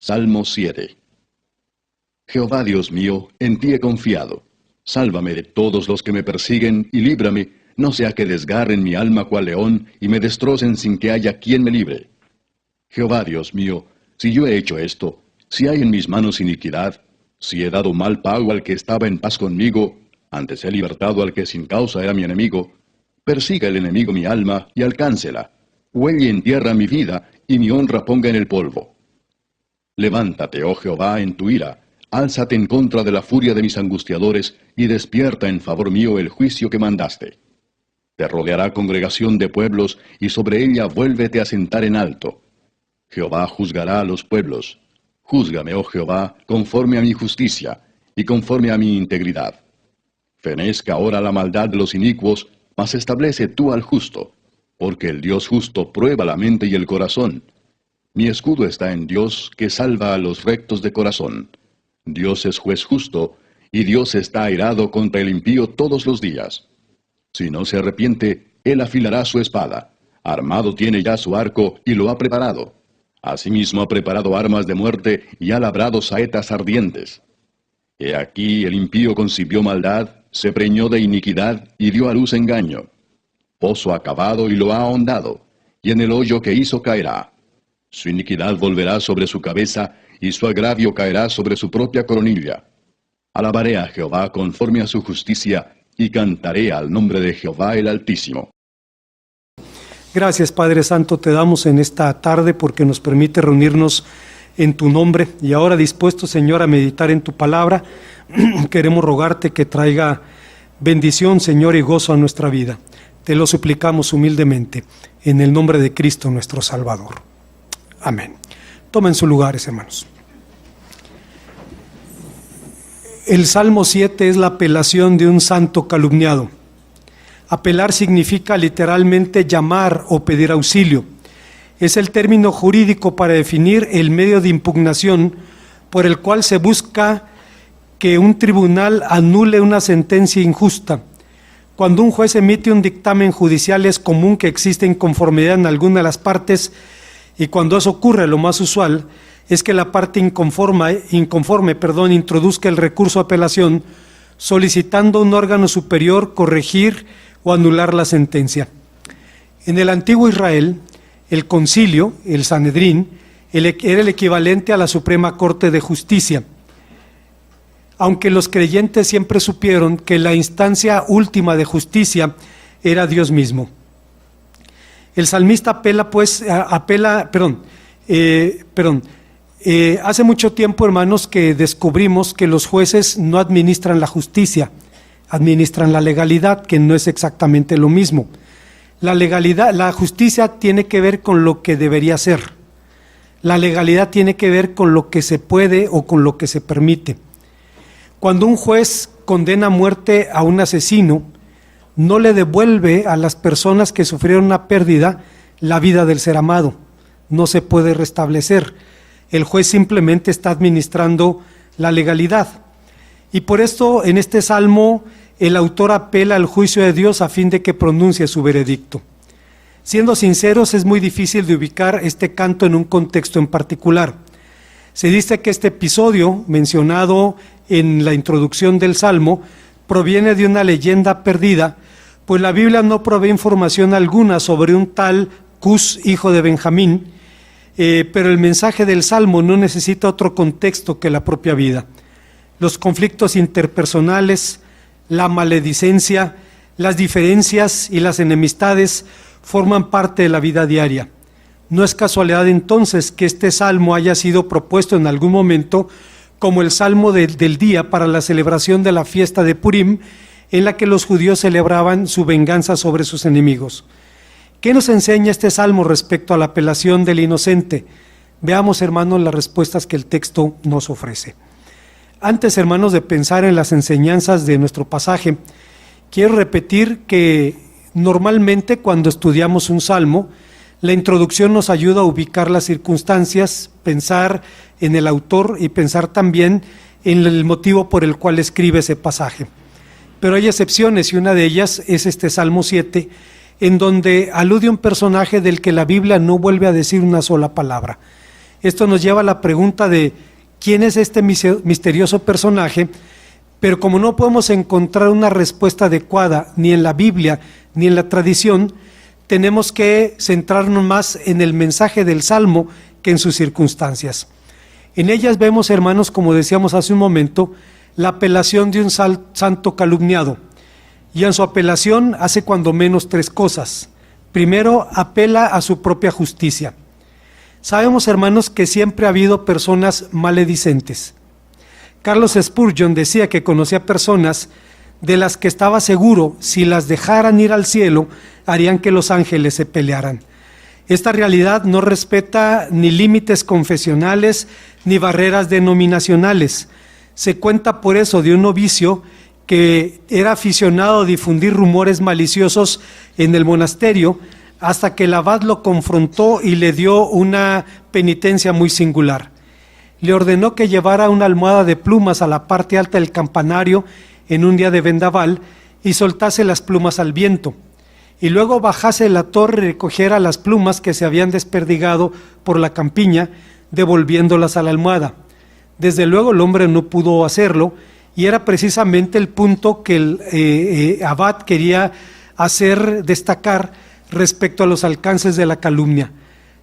Salmo 7. Jehová Dios mío, en ti he confiado. Sálvame de todos los que me persiguen y líbrame, no sea que desgarren mi alma cual león y me destrocen sin que haya quien me libre. Jehová Dios mío, si yo he hecho esto, si hay en mis manos iniquidad, si he dado mal pago al que estaba en paz conmigo, antes he libertado al que sin causa era mi enemigo, persiga el enemigo mi alma y alcáncela, huelle en tierra mi vida y mi honra ponga en el polvo. Levántate, oh Jehová, en tu ira, álzate en contra de la furia de mis angustiadores, y despierta en favor mío el juicio que mandaste. Te rodeará congregación de pueblos, y sobre ella vuélvete a sentar en alto. Jehová juzgará a los pueblos. Júzgame, oh Jehová, conforme a mi justicia, y conforme a mi integridad. Fenezca ahora la maldad de los inicuos, mas establece tú al justo, porque el Dios justo prueba la mente y el corazón. Mi escudo está en Dios, que salva a los rectos de corazón. Dios es juez justo, y Dios está airado contra el impío todos los días. Si no se arrepiente, él afilará su espada. Armado tiene ya su arco, y lo ha preparado. Asimismo ha preparado armas de muerte, y ha labrado saetas ardientes. He aquí el impío concibió maldad, se preñó de iniquidad, y dio a luz engaño. Pozo ha cavado y lo ha ahondado, y en el hoyo que hizo caerá. Su iniquidad volverá sobre su cabeza, y su agravio caerá sobre su propia coronilla. Alabaré a Jehová conforme a su justicia, y cantaré al nombre de Jehová el Altísimo. Gracias, Padre Santo, te damos en esta tarde porque nos permite reunirnos en tu nombre. Y ahora dispuestos, Señor, a meditar en tu palabra, queremos rogarte que traiga bendición, Señor, y gozo a nuestra vida. Te lo suplicamos humildemente, en el nombre de Cristo nuestro Salvador. Amén. Tomen sus lugares, hermanos. El Salmo 7 es la apelación de un santo calumniado. Apelar significa literalmente llamar o pedir auxilio. Es el término jurídico para definir el medio de impugnación por el cual se busca que un tribunal anule una sentencia injusta. Cuando un juez emite un dictamen judicial es común que exista inconformidad en alguna de las partes, y cuando eso ocurre, lo más usual es que la parte inconforme introduzca el recurso de apelación solicitando a un órgano superior corregir o anular la sentencia. En el antiguo Israel, el concilio, el Sanedrín, era el equivalente a la Suprema Corte de Justicia, aunque los creyentes siempre supieron que la instancia última de justicia era Dios mismo. El salmista hace mucho tiempo, hermanos, que descubrimos que los jueces no administran la justicia, administran la legalidad, que no es exactamente lo mismo. La legalidad, la justicia tiene que ver con lo que debería ser. La legalidad tiene que ver con lo que se puede o con lo que se permite. Cuando un juez condena a muerte a un asesino, no le devuelve a las personas que sufrieron una pérdida la vida del ser amado. No se puede restablecer. El juez simplemente está administrando la legalidad. Y por esto, en este salmo, el autor apela al juicio de Dios a fin de que pronuncie su veredicto. Siendo sinceros, es muy difícil de ubicar este canto en un contexto en particular. Se dice que este episodio, mencionado en la introducción del salmo, proviene de una leyenda perdida, pues la Biblia no provee información alguna sobre un tal Cus, hijo de Benjamín, pero el mensaje del Salmo no necesita otro contexto que la propia vida. Los conflictos interpersonales, la maledicencia, las diferencias y las enemistades forman parte de la vida diaria. No es casualidad entonces que este salmo haya sido propuesto en algún momento como el salmo del día para la celebración de la fiesta de Purim, en la que los judíos celebraban su venganza sobre sus enemigos. ¿Qué nos enseña este salmo respecto a la apelación del inocente? Veamos, hermanos, las respuestas que el texto nos ofrece. Antes, hermanos, de pensar en las enseñanzas de nuestro pasaje, quiero repetir que normalmente cuando estudiamos un salmo, la introducción nos ayuda a ubicar las circunstancias, pensar en el autor y pensar también en el motivo por el cual escribe ese pasaje. Pero hay excepciones y una de ellas es este Salmo 7, en donde alude a un personaje del que la Biblia no vuelve a decir una sola palabra. Esto nos lleva a la pregunta de quién es este misterioso personaje, pero como no podemos encontrar una respuesta adecuada ni en la Biblia ni en la tradición, tenemos que centrarnos más en el mensaje del Salmo que en sus circunstancias. En ellas vemos, hermanos, como decíamos hace un momento, la apelación de un santo calumniado. Y en su apelación hace cuando menos tres cosas. Primero, apela a su propia justicia. Sabemos, hermanos, que siempre ha habido personas maledicentes. Carlos Spurgeon decía que conocía personas de las que estaba seguro, si las dejaran ir al cielo, harían que los ángeles se pelearan. Esta realidad no respeta ni límites confesionales ni barreras denominacionales. Se cuenta por eso de un novicio que era aficionado a difundir rumores maliciosos en el monasterio, hasta que el abad lo confrontó y le dio una penitencia muy singular. Le ordenó que llevara una almohada de plumas a la parte alta del campanario en un día de vendaval y soltase las plumas al viento, y luego bajase la torre y recogiera las plumas que se habían desperdigado por la campiña, devolviéndolas a la almohada. Desde luego el hombre no pudo hacerlo, y era precisamente el punto que el abad quería hacer destacar respecto a los alcances de la calumnia.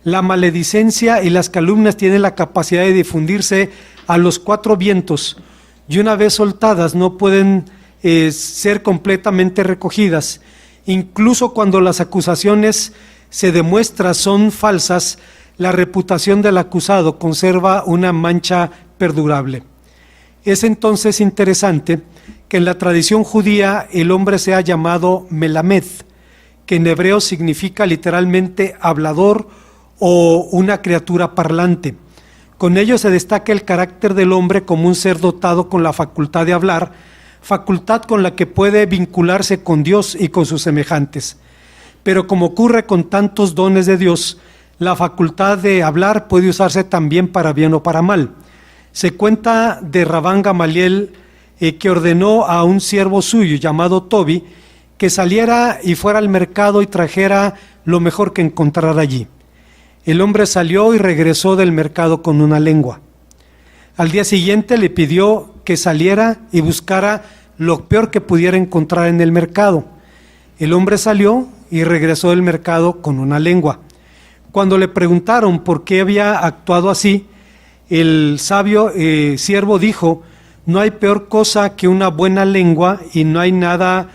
La maledicencia y las calumnias tienen la capacidad de difundirse a los cuatro vientos, y una vez soltadas no pueden ser completamente recogidas. Incluso cuando las acusaciones se demuestra son falsas, la reputación del acusado conserva una mancha perdurable. Es entonces interesante que en la tradición judía el hombre sea llamado Melamed, que en hebreo significa literalmente hablador o una criatura parlante. Con ello se destaca el carácter del hombre como un ser dotado con la facultad de hablar, facultad con la que puede vincularse con Dios y con sus semejantes. Pero como ocurre con tantos dones de Dios, la facultad de hablar puede usarse también para bien o para mal. Se cuenta de Rabán Gamaliel que ordenó a un siervo suyo llamado Tobi que saliera y fuera al mercado y trajera lo mejor que encontrara allí. El hombre salió y regresó del mercado con una lengua. Al día siguiente le pidió que saliera y buscara lo peor que pudiera encontrar en el mercado. El hombre salió y regresó del mercado con una lengua. Cuando le preguntaron por qué había actuado así, el sabio siervo dijo: no hay peor cosa que una buena lengua y no hay nada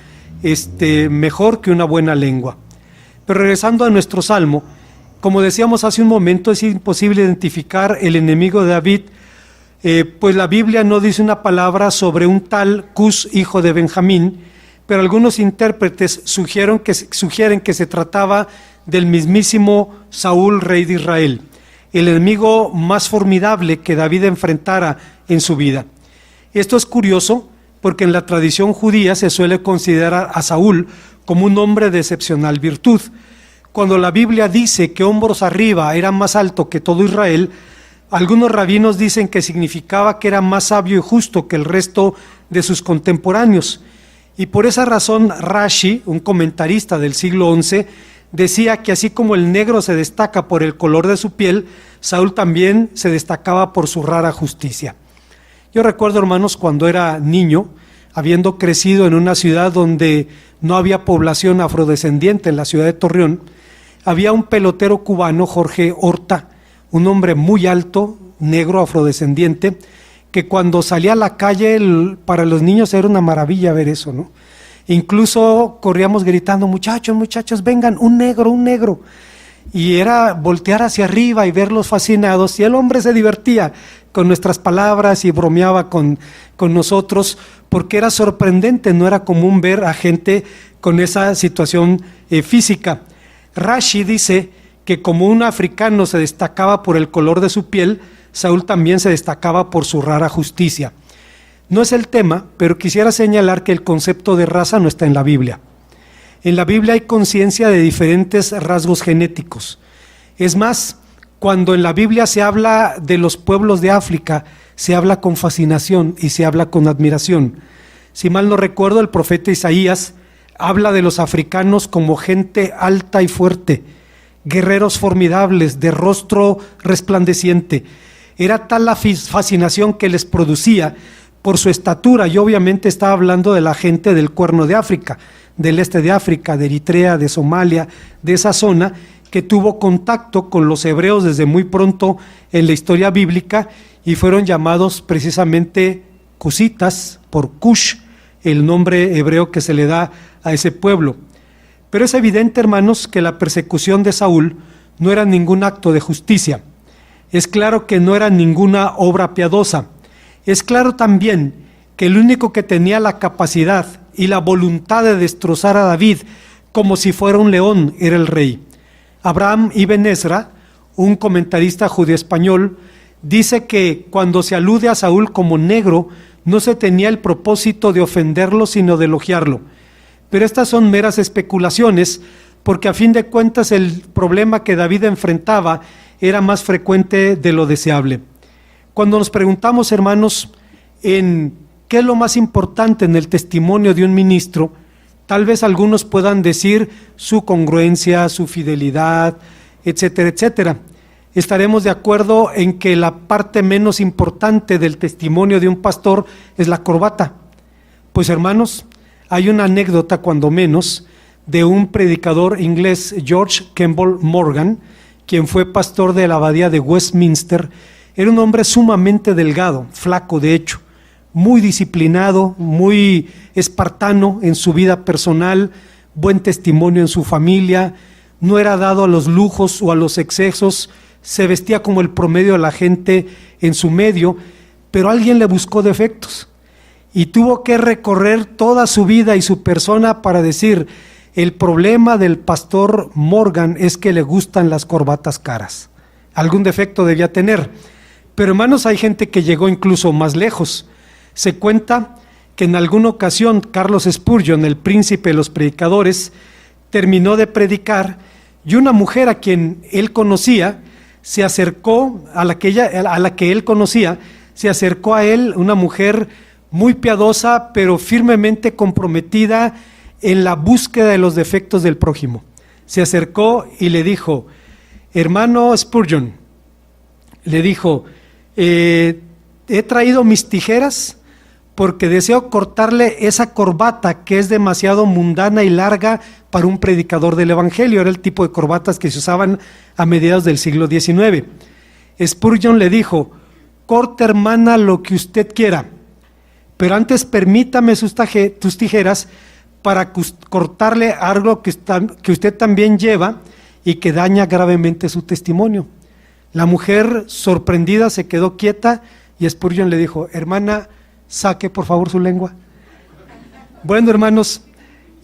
mejor que una buena lengua. Pero regresando a nuestro salmo, como decíamos hace un momento, es imposible identificar el enemigo de David, pues la Biblia no dice una palabra sobre un tal Cus, hijo de Benjamín, pero algunos intérpretes sugieren que se trataba del mismísimo Saúl, rey de Israel, el enemigo más formidable que David enfrentara en su vida. Esto es curioso porque en la tradición judía se suele considerar a Saúl como un hombre de excepcional virtud. Cuando la Biblia dice que hombros arriba era más alto que todo Israel, algunos rabinos dicen que significaba que era más sabio y justo que el resto de sus contemporáneos. Y por esa razón Rashi, un comentarista del siglo XI, decía que así como el negro se destaca por el color de su piel, Saúl también se destacaba por su rara justicia. Yo recuerdo, hermanos, cuando era niño, habiendo crecido en una ciudad donde no había población afrodescendiente, en la ciudad de Torreón, había un pelotero cubano, Jorge Horta, un hombre muy alto, negro, afrodescendiente, que cuando salía a la calle, para los niños era una maravilla ver eso, ¿no? Incluso corríamos gritando: muchachos, muchachos, vengan, un negro, un negro. Y era voltear hacia arriba y verlos fascinados, y el hombre se divertía con nuestras palabras y bromeaba con nosotros, porque era sorprendente, no era común ver a gente con esa situación física. Rashi dice que como un africano se destacaba por el color de su piel, Saúl también se destacaba por su rara justicia. No es el tema, pero quisiera señalar que el concepto de raza no está en la Biblia. En la Biblia hay conciencia de diferentes rasgos genéticos. Es más, cuando en la Biblia se habla de los pueblos de África, se habla con fascinación y se habla con admiración. Si mal no recuerdo, el profeta Isaías habla de los africanos como gente alta y fuerte, guerreros formidables, de rostro resplandeciente. Era tal la fascinación que les producía por su estatura, y obviamente estaba hablando de la gente del Cuerno de África, del este de África, de Eritrea, de Somalia, de esa zona, que tuvo contacto con los hebreos desde muy pronto en la historia bíblica y fueron llamados precisamente cusitas por Cush, el nombre hebreo que se le da a ese pueblo. Pero es evidente, hermanos, que la persecución de Saúl no era ningún acto de justicia. Es claro que no era ninguna obra piadosa. Es claro también que el único que tenía la capacidad y la voluntad de destrozar a David como si fuera un león era el rey. Abraham Ibn Ezra, un comentarista judío-español, dice que cuando se alude a Saúl como negro, no se tenía el propósito de ofenderlo, sino de elogiarlo. Pero estas son meras especulaciones, porque a fin de cuentas el problema que David enfrentaba era más frecuente de lo deseable. Cuando nos preguntamos, hermanos, en qué es lo más importante en el testimonio de un ministro, tal vez algunos puedan decir su congruencia, su fidelidad, etcétera, etcétera. Estaremos de acuerdo en que la parte menos importante del testimonio de un pastor es la corbata. Pues, hermanos, hay una anécdota, cuando menos, de un predicador inglés, George Kemble Morgan, quien fue pastor de la abadía de Westminster. Era un hombre sumamente delgado, flaco de hecho, muy disciplinado, muy espartano en su vida personal, buen testimonio en su familia, no era dado a los lujos o a los excesos, se vestía como el promedio de la gente en su medio, pero alguien le buscó defectos y tuvo que recorrer toda su vida y su persona para decir: el problema del pastor Morgan es que le gustan las corbatas caras. Algún defecto debía tener. Pero, hermanos, hay gente que llegó incluso más lejos. Se cuenta que en alguna ocasión Carlos Spurgeon, el príncipe de los predicadores, terminó de predicar y una mujer a quien él conocía se acercó, a la que él conocía, se acercó a él, una mujer muy piadosa, pero firmemente comprometida en la búsqueda de los defectos del prójimo. Se acercó y le dijo: hermano Spurgeon, le dijo, he traído mis tijeras porque deseo cortarle esa corbata que es demasiado mundana y larga para un predicador del evangelio. Era el tipo de corbatas que se usaban a mediados del siglo XIX. Spurgeon le dijo: corte, hermana, lo que usted quiera, pero antes permítame tus tijeras para cortarle algo que usted también lleva y que daña gravemente su testimonio. La mujer, sorprendida, se quedó quieta y Spurgeon le dijo: hermana, saque por favor su lengua. Bueno, hermanos,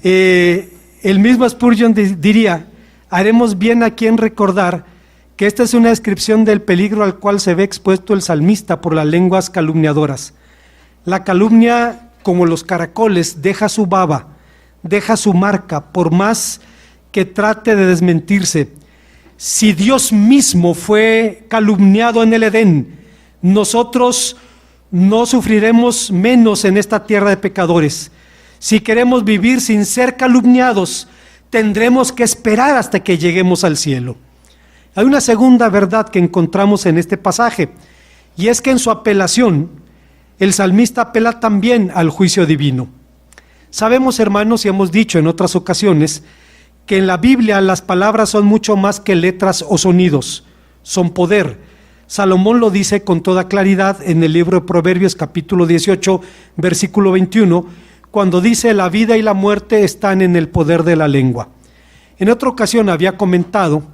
el mismo Spurgeon diría: haremos bien aquí en recordar que esta es una descripción del peligro al cual se ve expuesto el salmista por las lenguas calumniadoras. La calumnia, como los caracoles, deja su baba, deja su marca, por más que trate de desmentirse. Si Dios mismo fue calumniado en el Edén, nosotros no sufriremos menos en esta tierra de pecadores. Si queremos vivir sin ser calumniados, tendremos que esperar hasta que lleguemos al cielo. Hay una segunda verdad que encontramos en este pasaje, y es que en su apelación, el salmista apela también al juicio divino. Sabemos, hermanos, y hemos dicho en otras ocasiones, que en la Biblia las palabras son mucho más que letras o sonidos, son poder. Salomón lo dice con toda claridad en el libro de Proverbios capítulo 18, versículo 21, cuando dice: la vida y la muerte están en el poder de la lengua. En otra ocasión había comentado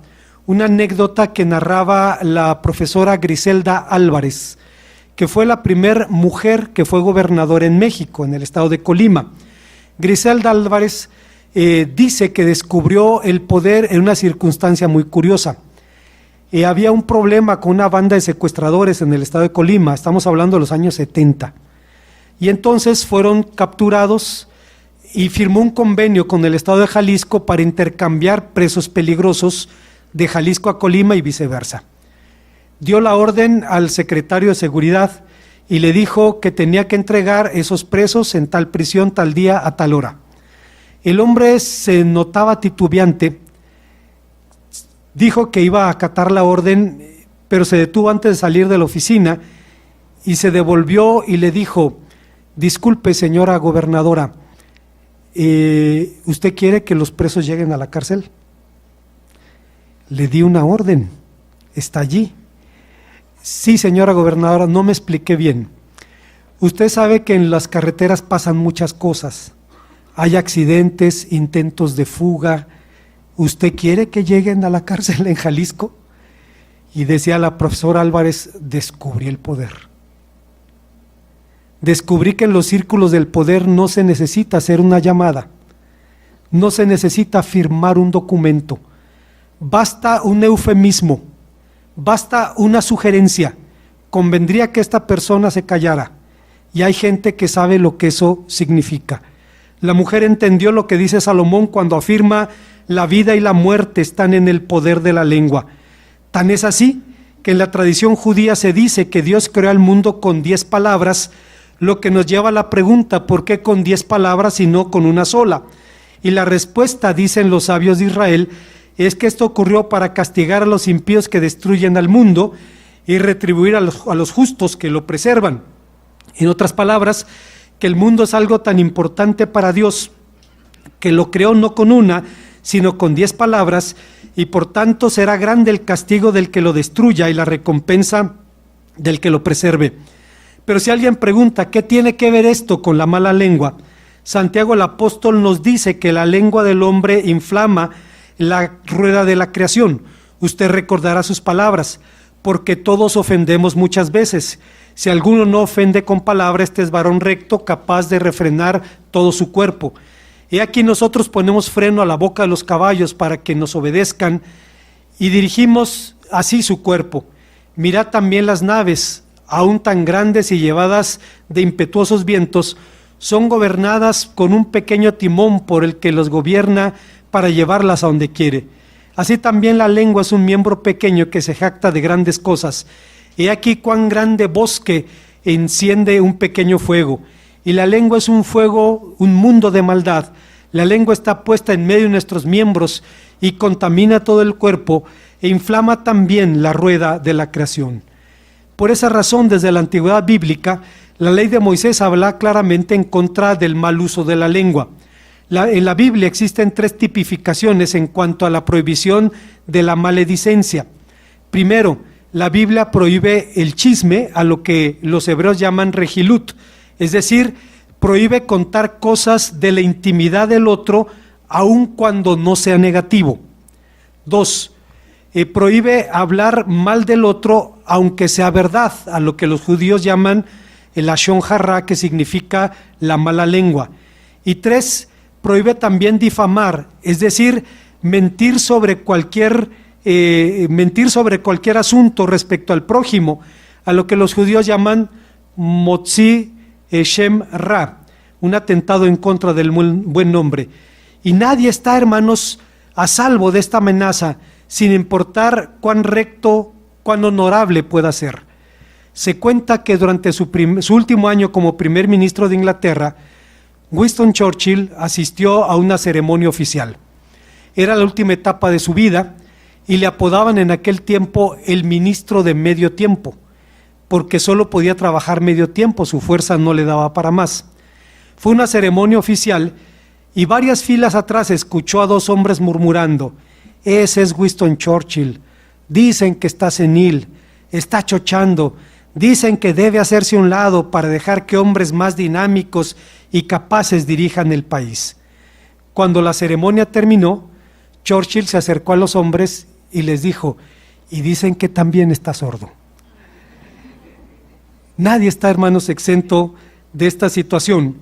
una anécdota que narraba la profesora Griselda Álvarez, que fue la primera mujer que fue gobernadora en México, en el estado de Colima. Griselda Álvarez dice que descubrió el poder en una circunstancia muy curiosa. Había un problema con una banda de secuestradores en el estado de Colima, estamos hablando de los años 70, y entonces fueron capturados y firmó un convenio con el estado de Jalisco para intercambiar presos peligrosos de Jalisco a Colima y viceversa. Dio la orden al secretario de seguridad y le dijo que tenía que entregar esos presos en tal prisión, tal día, a tal hora. El hombre se notaba titubeante, Dijo que iba a acatar la orden, pero se detuvo antes de salir de la oficina y se devolvió y le dijo: disculpe, señora gobernadora, ¿usted quiere que los presos lleguen a la cárcel? Le di una orden, está allí. Sí, señora gobernadora, no me expliqué bien. Usted sabe que en las carreteras pasan muchas cosas. Hay accidentes, intentos de fuga. ¿Usted quiere que lleguen a la cárcel en Jalisco? Y decía la profesora Álvarez: descubrí el poder. Descubrí que en los círculos del poder no se necesita hacer una llamada, no se necesita firmar un documento, basta un eufemismo, basta una sugerencia. Convendría que esta persona se callara, y hay gente que sabe lo que eso significa. La mujer entendió lo que dice Salomón cuando afirma: la vida y la muerte están en el poder de la lengua. Tan es así que en la tradición judía se dice que Dios creó al mundo con 10 palabras, lo que nos lleva a la pregunta: ¿por qué con 10 palabras y no con una sola? Y la respuesta, dicen los sabios de Israel, es que esto ocurrió para castigar a los impíos que destruyen al mundo y retribuir a los justos que lo preservan. En otras palabras, que el mundo es algo tan importante para Dios que lo creó no con una, sino con 10 palabras, y por tanto será grande el castigo del que lo destruya y la recompensa del que lo preserve. Pero si alguien pregunta: ¿qué tiene que ver esto con la mala lengua? Santiago el apóstol nos dice que la lengua del hombre inflama la rueda de la creación. Usted recordará sus palabras: porque todos ofendemos muchas veces. Si alguno no ofende con palabra, este es varón recto, capaz de refrenar todo su cuerpo. He aquí nosotros ponemos freno a la boca de los caballos para que nos obedezcan, y dirigimos así su cuerpo. Mirad también las naves, aún tan grandes y llevadas de impetuosos vientos, son gobernadas con un pequeño timón por el que los gobierna para llevarlas a donde quiere. Así también la lengua es un miembro pequeño que se jacta de grandes cosas. He aquí cuán grande bosque enciende un pequeño fuego. Y la lengua es un fuego, un mundo de maldad. La lengua está puesta en medio de nuestros miembros y contamina todo el cuerpo e inflama también la rueda de la creación. Por esa razón, desde la antigüedad bíblica, la ley de Moisés habla claramente en contra del mal uso de la lengua. En la Biblia existen 3 tipificaciones en cuanto a la prohibición de la maledicencia. Primero, la Biblia prohíbe el chisme, a lo que los hebreos llaman regilut, es decir, prohíbe contar cosas de la intimidad del otro, aun cuando no sea negativo. 2, prohíbe hablar mal del otro, aunque sea verdad, a lo que los judíos llaman el lashon hara, que significa la mala lengua. Y 3, prohíbe también difamar, es decir, mentir sobre cualquier asunto respecto al prójimo, a lo que los judíos llaman motzi shem ra, un atentado en contra del buen nombre. Y nadie está, hermanos, a salvo de esta amenaza, sin importar cuán recto, cuán honorable pueda ser. Se cuenta que durante su último año como primer ministro de Inglaterra, Winston Churchill asistió a una ceremonia oficial. Era la última etapa de su vida y le apodaban en aquel tiempo el ministro de medio tiempo, porque solo podía trabajar medio tiempo, su fuerza no le daba para más. Fue una ceremonia oficial y varias filas atrás escuchó a 2 hombres murmurando: ese es Winston Churchill, dicen que está senil, está chochando, dicen que debe hacerse a un lado para dejar que hombres más dinámicos y capaces dirijan el país. Cuando la ceremonia terminó, Churchill se acercó a los hombres y les dijo: y dicen que también está sordo. Nadie está, hermanos, exento de esta situación.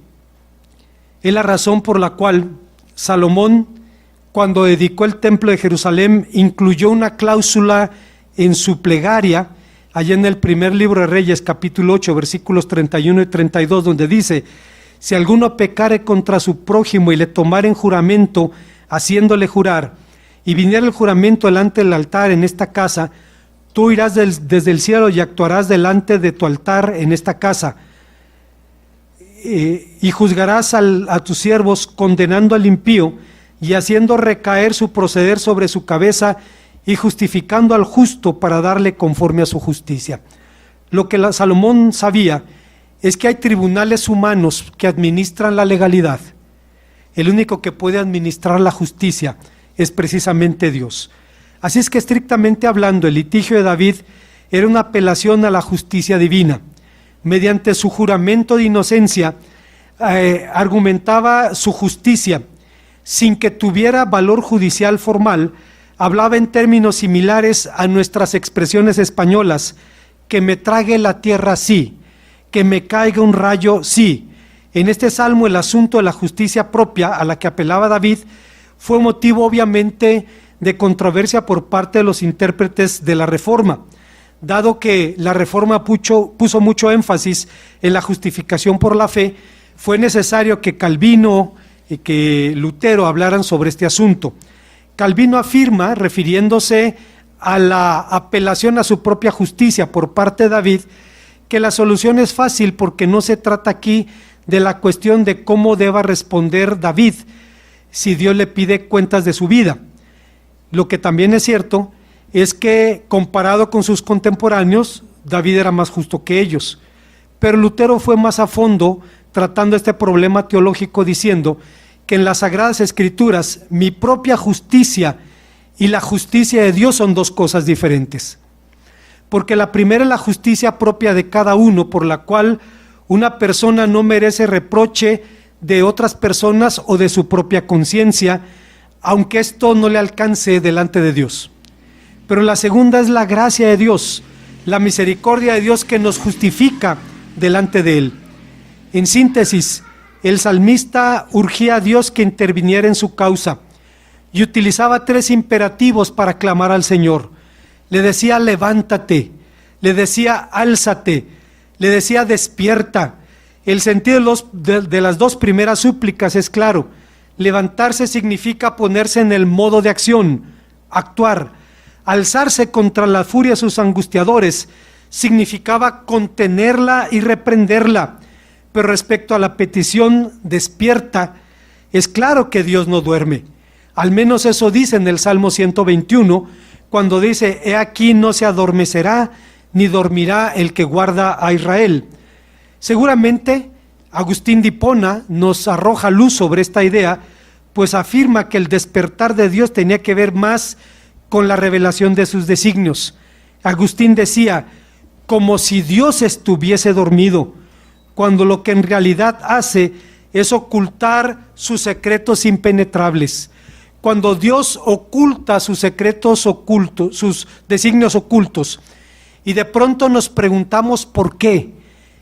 Es la razón por la cual Salomón, cuando dedicó el templo de Jerusalén, incluyó una cláusula en su plegaria, allá en el primer libro de Reyes, capítulo 8, versículos 31 y 32, donde dice: si alguno pecare contra su prójimo y le tomare en juramento, haciéndole jurar, y viniera el juramento delante del altar en esta casa, tú irás desde el cielo y actuarás delante de tu altar en esta casa, y juzgarás a tus siervos, condenando al impío y haciendo recaer su proceder sobre su cabeza, y justificando al justo para darle conforme a su justicia. Lo que Salomón sabía es que hay tribunales humanos que administran la legalidad. El único que puede administrar la justicia es precisamente Dios. Así es que, estrictamente hablando, el litigio de David era una apelación a la justicia divina. Mediante su juramento de inocencia, argumentaba su justicia. Sin que tuviera valor judicial formal, hablaba en términos similares a nuestras expresiones españolas: que me trague la tierra, sí; que me caiga un rayo, sí. En este salmo, el asunto de la justicia propia a la que apelaba David fue motivo obviamente de controversia por parte de los intérpretes de la Reforma, dado que la Reforma puso mucho énfasis en la justificación por la fe. Fue necesario que Calvino y que Lutero hablaran sobre este asunto. Calvino afirma, refiriéndose a la apelación a su propia justicia por parte de David, que la solución es fácil, porque no se trata aquí de la cuestión de cómo deba responder David si Dios le pide cuentas de su vida. Lo que también es cierto es que, comparado con sus contemporáneos, David era más justo que ellos. Pero Lutero fue más a fondo tratando este problema teológico, diciendo que en las Sagradas Escrituras mi propia justicia y la justicia de Dios son dos cosas diferentes. Porque la primera es la justicia propia de cada uno, por la cual una persona no merece reproche de otras personas o de su propia conciencia, aunque esto no le alcance delante de Dios. Pero la segunda es la gracia de Dios, la misericordia de Dios que nos justifica delante de Él. En síntesis, el salmista urgía a Dios que interviniera en su causa y utilizaba tres imperativos para clamar al Señor. Le decía: levántate; le decía: álzate; le decía: despierta. El sentido de las dos primeras súplicas es claro. Levantarse significa ponerse en el modo de acción, actuar. Alzarse contra la furia de sus angustiadores significaba contenerla y reprenderla. Pero respecto a la petición despierta, es claro que Dios no duerme. Al menos eso dice en el Salmo 121, cuando dice: he aquí no se adormecerá ni dormirá el que guarda a Israel. Seguramente Agustín de Hipona nos arroja luz sobre esta idea, pues afirma que el despertar de Dios tenía que ver más con la revelación de sus designios. Agustín decía: como si Dios estuviese dormido, cuando lo que en realidad hace es ocultar sus secretos impenetrables. Cuando Dios oculta sus secretos ocultos, sus designios ocultos, y de pronto nos preguntamos por qué.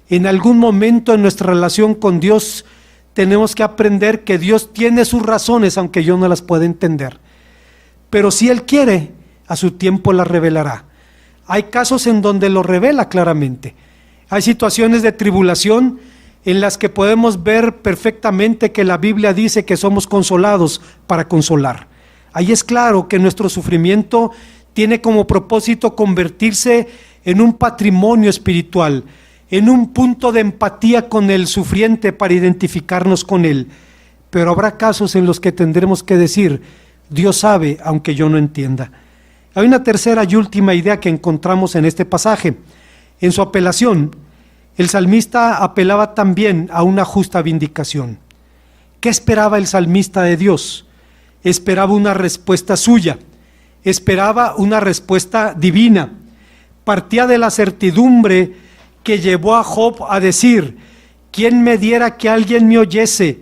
En algún momento en nuestra relación con Dios tenemos que aprender que Dios tiene sus razones, aunque yo no las pueda entender. Pero si Él quiere, a su tiempo las revelará. Hay casos en donde lo revela claramente. Hay situaciones de tribulación en las que podemos ver perfectamente que la Biblia dice que somos consolados para consolar. Ahí es claro que nuestro sufrimiento tiene como propósito convertirse en un patrimonio espiritual, en un punto de empatía con el sufriente para identificarnos con él. Pero habrá casos en los que tendremos que decir: Dios sabe, aunque yo no entienda. Hay una tercera y última idea que encontramos en este pasaje. En su apelación, el salmista apelaba también a una justa vindicación. ¿Qué esperaba el salmista de Dios? Esperaba una respuesta suya, esperaba una respuesta divina. Partía de la certidumbre que llevó a Job a decir: ¿quién me diera que alguien me oyese?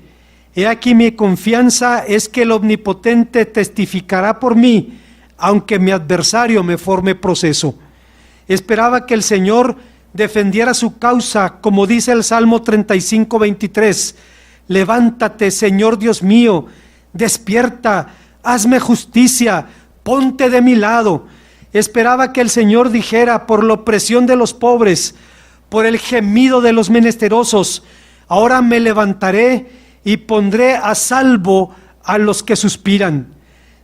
He aquí mi confianza es que el Omnipotente testificará por mí, aunque mi adversario me forme proceso. Esperaba que el Señor defendiera su causa, como dice el Salmo 35:23. Levántate, Señor Dios mío, despierta, hazme justicia, ponte de mi lado. Esperaba que el Señor dijera: por la opresión de los pobres, por el gemido de los menesterosos, ahora me levantaré y pondré a salvo a los que suspiran.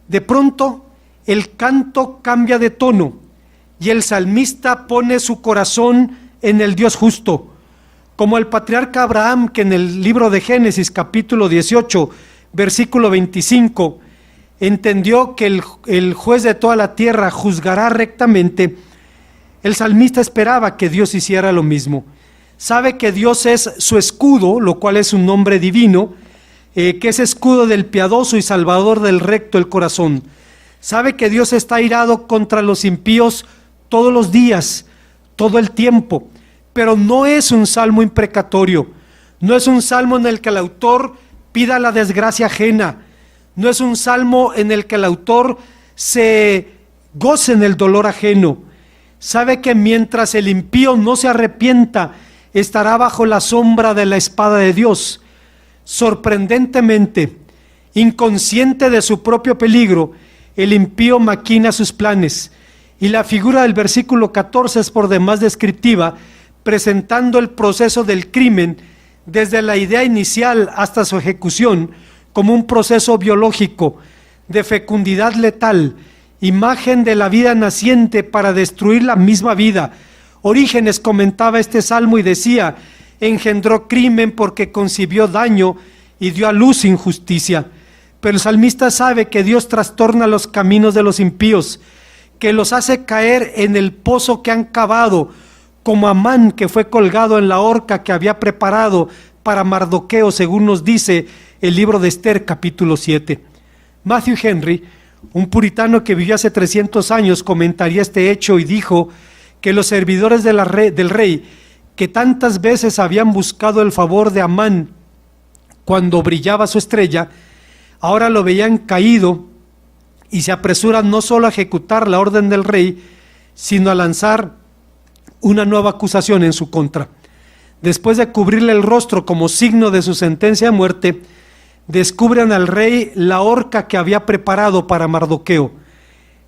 De pronto, el canto cambia de tono y el salmista pone su corazón en el Dios justo, como el patriarca Abraham, que en el libro de Génesis capítulo 18, versículo 25, entendió que el juez de toda la tierra juzgará rectamente, el salmista esperaba que Dios hiciera lo mismo. Sabe que Dios es su escudo, lo cual es un nombre divino, que es escudo del piadoso y salvador del recto el corazón. Sabe que Dios está airado contra los impíos todos los días, todo el tiempo, pero no es un salmo imprecatorio, no es un salmo en el que el autor pida la desgracia ajena, no es un salmo en el que el autor se goce en el dolor ajeno. Sabe que mientras el impío no se arrepienta, estará bajo la sombra de la espada de Dios. Sorprendentemente, inconsciente de su propio peligro, el impío maquina sus planes, y la figura del versículo 14 es por demás descriptiva, presentando el proceso del crimen desde la idea inicial hasta su ejecución como un proceso biológico de fecundidad letal, imagen de la vida naciente para destruir la misma vida. Orígenes comentaba este salmo y decía: engendró crimen porque concibió daño y dio a luz injusticia. Pero el salmista sabe que Dios trastorna los caminos de los impíos, que los hace caer en el pozo que han cavado, como Amán, que fue colgado en la horca que había preparado para Mardoqueo, según nos dice el libro de Esther, capítulo 7. Matthew Henry, un puritano que vivió hace 300 años, comentaría este hecho y dijo que los servidores del rey, que tantas veces habían buscado el favor de Amán cuando brillaba su estrella, ahora lo veían caído y se apresuran no solo a ejecutar la orden del rey, sino a lanzar una nueva acusación en su contra. Después de cubrirle el rostro como signo de su sentencia de muerte, descubren al rey la horca que había preparado para Mardoqueo.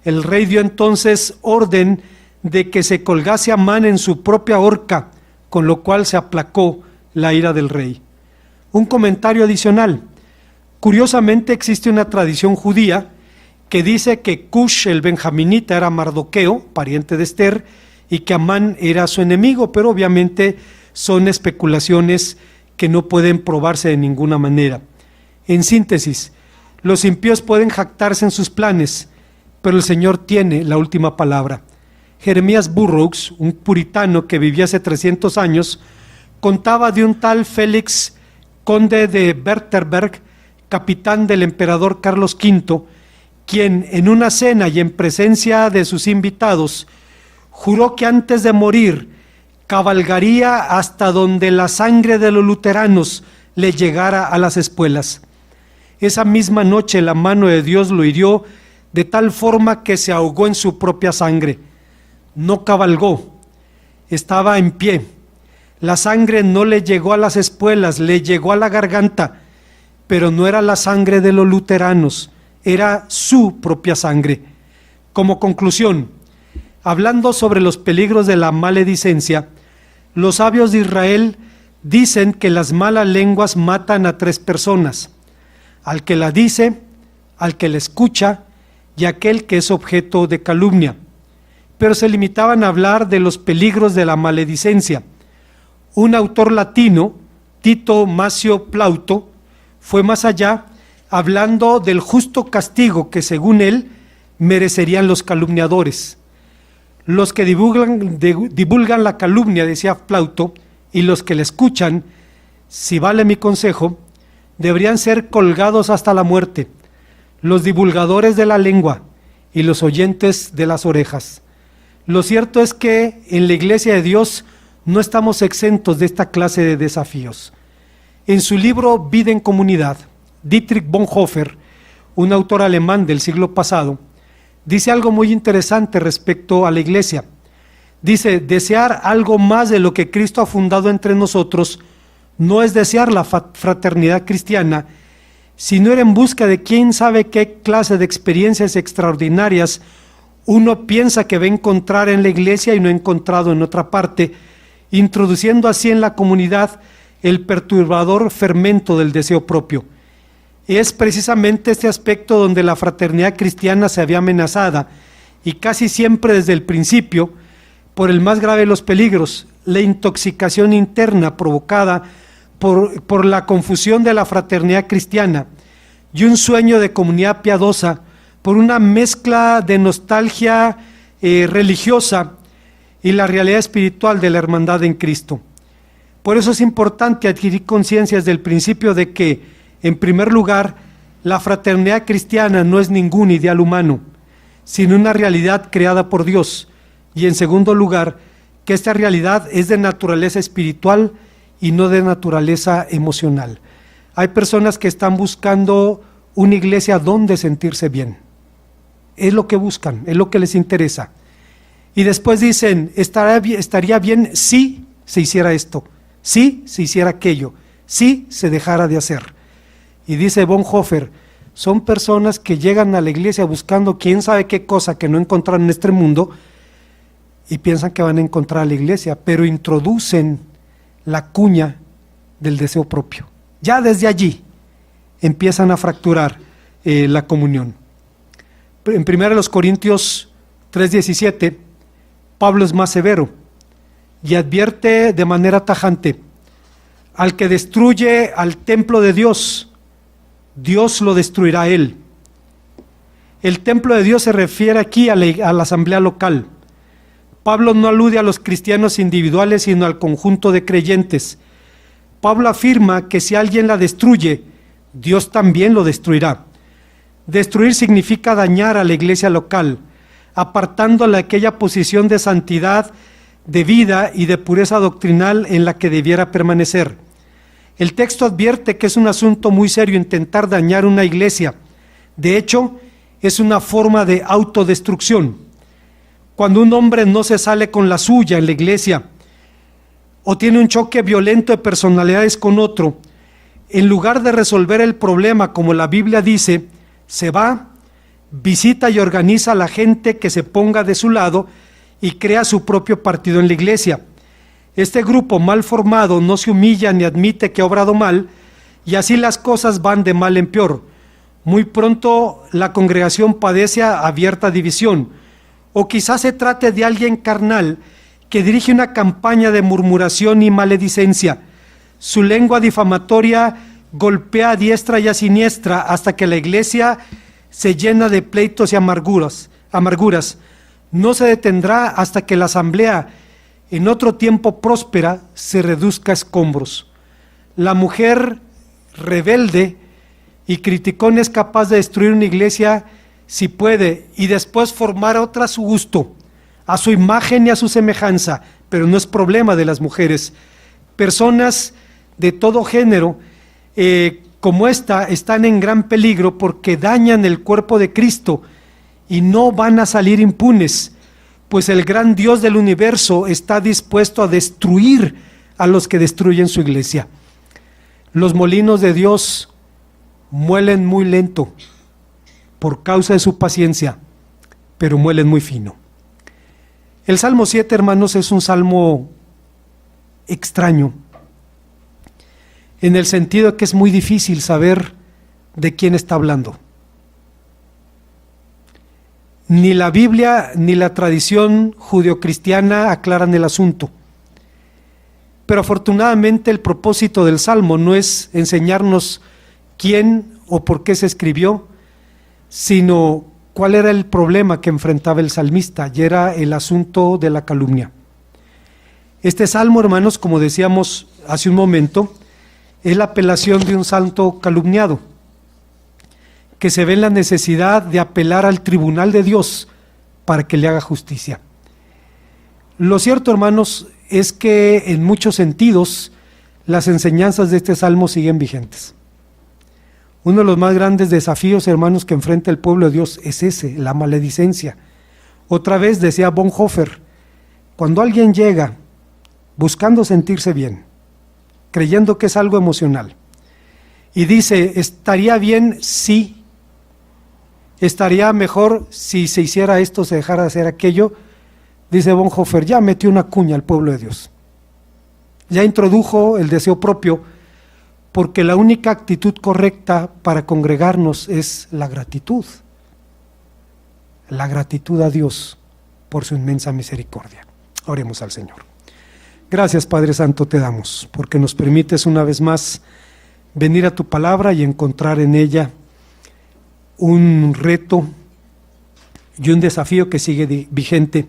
El rey dio entonces orden de que se colgase a Amán en su propia horca, con lo cual se aplacó la ira del rey. Un comentario adicional: curiosamente existe una tradición judía que dice que Cush el benjaminita era Mardoqueo, pariente de Esther, y que Amán era su enemigo, pero obviamente son especulaciones que no pueden probarse de ninguna manera. En síntesis, los impíos pueden jactarse en sus planes, pero el Señor tiene la última palabra. Jeremías Burroughs, un puritano que vivía hace 300 años, contaba de un tal Félix, conde de Berterberg, capitán del emperador Carlos V, quien en una cena y en presencia de sus invitados juró que antes de morir cabalgaría hasta donde la sangre de los luteranos le llegara a las espuelas. Esa misma noche la mano de Dios lo hirió de tal forma que se ahogó en su propia sangre. No cabalgó, estaba en pie. La sangre no le llegó a las espuelas, le llegó a la garganta, pero no era la sangre de los luteranos, era su propia sangre. Como conclusión, hablando sobre los peligros de la maledicencia, los sabios de Israel dicen que las malas lenguas matan a 3 personas: al que la dice, al que la escucha y aquel que es objeto de calumnia. Pero se limitaban a hablar de los peligros de la maledicencia. Un autor latino, Tito Macio Plauto, fue más allá, hablando del justo castigo que según él merecerían los calumniadores. Los que divulgan la calumnia, decía Plauto, y los que la escuchan, si vale mi consejo, deberían ser colgados hasta la muerte, los divulgadores de la lengua y los oyentes de las orejas. Lo cierto es que en la Iglesia de Dios no estamos exentos de esta clase de desafíos. En su libro Vida en Comunidad, Dietrich Bonhoeffer, un autor alemán del siglo pasado, dice algo muy interesante respecto a la Iglesia. Dice: desear algo más de lo que Cristo ha fundado entre nosotros no es desear la fraternidad cristiana, sino ir en busca de quién sabe qué clase de experiencias extraordinarias uno piensa que va a encontrar en la Iglesia y no ha encontrado en otra parte, introduciendo así en la comunidad el perturbador fermento del deseo propio. Es precisamente este aspecto donde la fraternidad cristiana se había amenazada, y casi siempre desde el principio, por el más grave de los peligros, la intoxicación interna provocada por la confusión de la fraternidad cristiana y un sueño de comunidad piadosa por una mezcla de nostalgia religiosa y la realidad espiritual de la hermandad en Cristo. Por eso es importante adquirir conciencia desde el principio de que, en primer lugar, la fraternidad cristiana no es ningún ideal humano, sino una realidad creada por Dios, y en segundo lugar, que esta realidad es de naturaleza espiritual y no de naturaleza emocional. Hay personas que están buscando una iglesia donde sentirse bien. Es lo que buscan, es lo que les interesa. Y después dicen, estaría bien si se hiciera esto, si se hiciera aquello, si se dejara de hacer. Y dice Bonhoeffer, son personas que llegan a la iglesia buscando quién sabe qué cosa que no encontraron en este mundo y piensan que van a encontrar a la iglesia, pero introducen la cuña del deseo propio. Ya desde allí empiezan a fracturar la comunión. En 1 Corintios 3:17, Pablo es más severo y advierte de manera tajante: al que destruye al templo de Dios, Dios lo destruirá a él. El templo de Dios se refiere aquí a la asamblea local. Pablo no alude a los cristianos individuales, sino al conjunto de creyentes. Pablo afirma que si alguien la destruye, Dios también lo destruirá. Destruir significa dañar a la iglesia local, apartándola de aquella posición de santidad, de vida y de pureza doctrinal en la que debiera permanecer. El texto advierte que es un asunto muy serio intentar dañar una iglesia. De hecho, es una forma de autodestrucción. Cuando un hombre no se sale con la suya en la iglesia o tiene un choque violento de personalidades con otro, en lugar de resolver el problema como la Biblia dice, se va, visita y organiza a la gente que se ponga de su lado y crea su propio partido en la iglesia. Este grupo mal formado no se humilla ni admite que ha obrado mal, y así las cosas van de mal en peor. Muy pronto la congregación padece abierta división, o quizás se trate de alguien carnal que dirige una campaña de murmuración y maledicencia. Su lengua difamatoria golpea a diestra y a siniestra hasta que la iglesia se llena de pleitos y amarguras. No se detendrá hasta que la asamblea, en otro tiempo próspera, se reduzca a escombros. La mujer rebelde y criticón es capaz de destruir una iglesia si puede, y después formar otra a su gusto, a su imagen y a su semejanza, pero no es problema de las mujeres. Personas de todo género como esta están en gran peligro porque dañan el cuerpo de Cristo y no van a salir impunes, pues el gran Dios del universo está dispuesto a destruir a los que destruyen su iglesia. Los molinos de Dios muelen muy lento por causa de su paciencia, pero muelen muy fino. El Salmo 7, hermanos, es un salmo extraño, en el sentido de que es muy difícil saber de quién está hablando. Ni la Biblia ni la tradición judeocristiana aclaran el asunto. Pero afortunadamente el propósito del Salmo no es enseñarnos quién o por qué se escribió, sino cuál era el problema que enfrentaba el salmista, y era el asunto de la calumnia. Este salmo, hermanos, como decíamos hace un momento, es la apelación de un santo calumniado, que se ve en la necesidad de apelar al tribunal de Dios para que le haga justicia. Lo cierto, hermanos, es que en muchos sentidos las enseñanzas de este salmo siguen vigentes. Uno de los más grandes desafíos, hermanos, que enfrenta el pueblo de Dios es ese, la maledicencia. Otra vez decía Bonhoeffer, cuando alguien llega buscando sentirse bien, creyendo que es algo emocional, y dice, estaría bien si, estaría mejor si se hiciera esto, se dejara de hacer aquello, dice Bonhoeffer, ya metió una cuña al pueblo de Dios. Ya introdujo el deseo propio, porque la única actitud correcta para congregarnos es la gratitud a Dios por su inmensa misericordia. Oremos al Señor. Gracias, Padre Santo, te damos, porque nos permites una vez más venir a tu palabra y encontrar en ella un reto y un desafío que sigue vigente,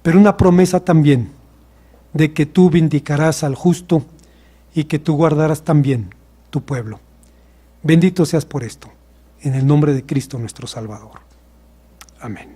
pero una promesa también de que tú vindicarás al justo y que tú guardarás también tu pueblo. Bendito seas por esto, en el nombre de Cristo nuestro Salvador. Amén.